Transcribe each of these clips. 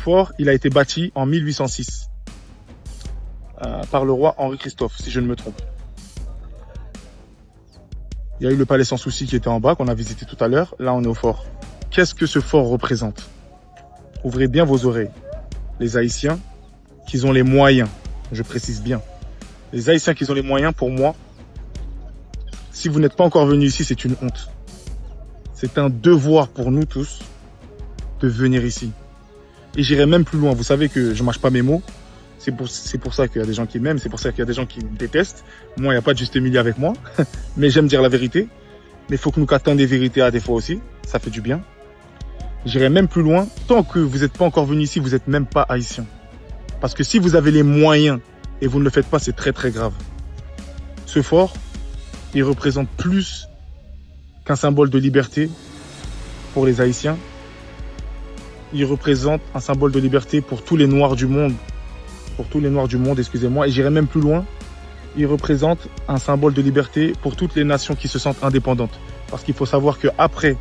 fort, il a été bâti en 1806 par le roi Henri-Christophe, si je ne me trompe. Il y a eu le palais sans souci qui était en bas, qu'on a visité tout à l'heure. Là, on est au fort. Qu'est-ce que ce fort représente? Ouvrez bien vos oreilles. Les Haïtiens qui ont les moyens, je précise bien. Les Haïtiens qui ont les moyens, pour moi, si vous n'êtes pas encore venu ici, c'est une honte. C'est un devoir pour nous tous de venir ici. Et j'irai même plus loin. Vous savez que je mâche pas mes mots. C'est pour ça qu'il y a des gens qui m'aiment, c'est pour ça qu'il y a des gens qui me détestent. Moi, il n'y a pas de juste milieu avec moi. Mais j'aime dire la vérité. Mais il faut que nous captons des vérités à des fois aussi. Ça fait du bien. J'irai même plus loin. Tant que vous n'êtes pas encore venu ici, vous n'êtes même pas haïtien. Parce que si vous avez les moyens et vous ne le faites pas, c'est très très grave. Ce fort, il représente plus qu'un symbole de liberté pour les Haïtiens. Il représente un symbole de liberté pour tous les Noirs du monde. Pour tous les Noirs du monde, excusez-moi. Et j'irai même plus loin. Il représente un symbole de liberté pour toutes les nations qui se sentent indépendantes. Parce qu'il faut savoir qu'après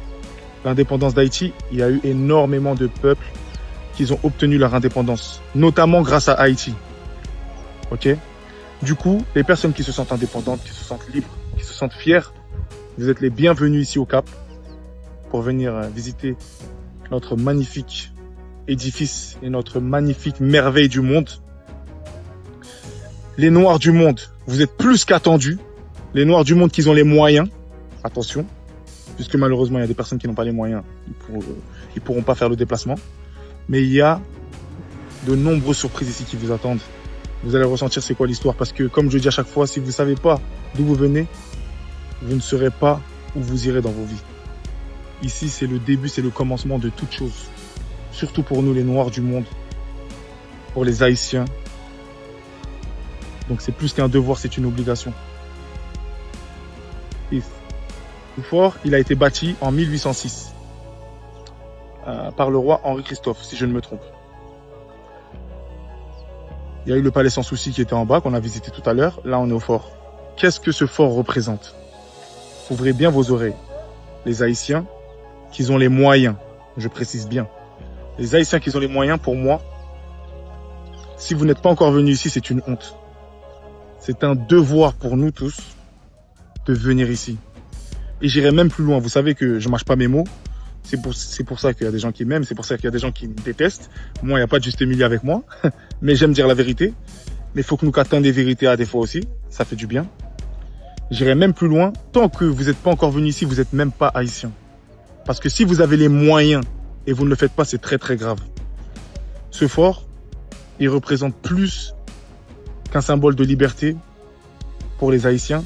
l'indépendance d'Haïti, il y a eu énormément de peuples qui ont obtenu leur indépendance. Notamment grâce à Haïti. Ok? Du coup, les personnes qui se sentent indépendantes, qui se sentent libres, qui se sentent fières, vous êtes les bienvenus ici au Cap pour venir visiter notre magnifique édifice et notre magnifique merveille du monde. Les Noirs du monde, vous êtes plus qu'attendus. Les Noirs du monde qui ont les moyens, attention, puisque malheureusement il y a des personnes qui n'ont pas les moyens, ils pourront pas faire le déplacement. Mais il y a de nombreuses surprises ici qui vous attendent. Vous allez ressentir c'est quoi l'histoire, parce que comme je dis à chaque fois, si vous ne savez pas d'où vous venez, vous ne saurez pas où vous irez dans vos vies. Ici, c'est le début, c'est le commencement de toute chose. Surtout pour nous, les Noirs du monde, pour les Haïtiens. Donc c'est plus qu'un devoir, c'est une obligation. Et le fort, il a été bâti en 1806 par le roi Henri-Christophe, si je ne me trompe. Il y a eu le palais sans souci qui était en bas, qu'on a visité tout à l'heure. Là, on est au fort. Qu'est-ce que ce fort représente? Ouvrez bien vos oreilles. Les Haïtiens qui ont les moyens, je précise bien. Les Haïtiens qui ont les moyens, pour moi, si vous n'êtes pas encore venu ici, c'est une honte. C'est un devoir pour nous tous de venir ici. Et j'irai même plus loin. Vous savez que je mâche pas mes mots. C'est pour ça qu'il y a des gens qui m'aiment, c'est pour ça qu'il y a des gens qui me détestent. Moi, il n'y a pas de juste milieu avec moi. Mais j'aime dire la vérité. Mais il faut que nous captons des vérités à des fois aussi. Ça fait du bien. J'irai même plus loin. Tant que vous n'êtes pas encore venu ici, vous n'êtes même pas haïtien. Parce que si vous avez les moyens et vous ne le faites pas, c'est très très grave. Ce fort, il représente plus qu'un symbole de liberté pour les Haïtiens.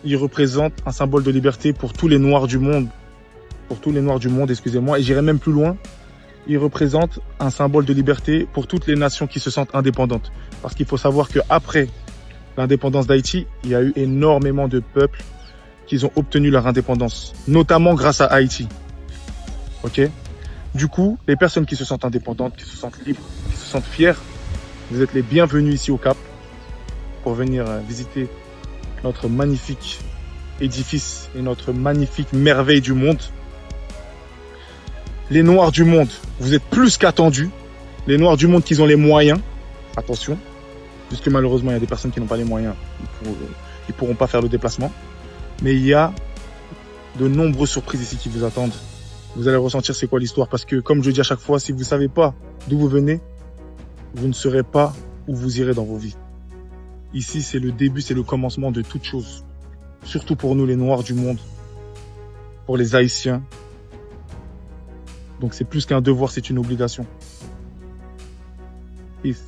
Il représente un symbole de liberté pour tous les Noirs du monde. Pour tous les Noirs du monde, excusez-moi. Et j'irai même plus loin. Il représente un symbole de liberté pour toutes les nations qui se sentent indépendantes. Parce qu'il faut savoir qu'après l'indépendance d'Haïti, il y a eu énormément de peuples qui ont obtenu leur indépendance. Notamment grâce à Haïti. Ok? Du coup, les personnes qui se sentent indépendantes, qui se sentent libres, qui se sentent fières, vous êtes les bienvenus ici au Cap pour venir visiter notre magnifique édifice et notre magnifique merveille du monde. Les Noirs du monde, vous êtes plus qu'attendus. Les Noirs du monde qui ont les moyens, attention, puisque malheureusement il y a des personnes qui n'ont pas les moyens, ils pourront pas faire le déplacement. Mais il y a de nombreuses surprises ici qui vous attendent. Vous allez ressentir c'est quoi l'histoire, parce que comme je dis à chaque fois, si vous ne savez pas d'où vous venez, vous ne saurez pas où vous irez dans vos vies. Ici, c'est le début, c'est le commencement de toute chose. Surtout pour nous, les Noirs du monde, pour les Haïtiens. Donc c'est plus qu'un devoir, c'est une obligation. Peace.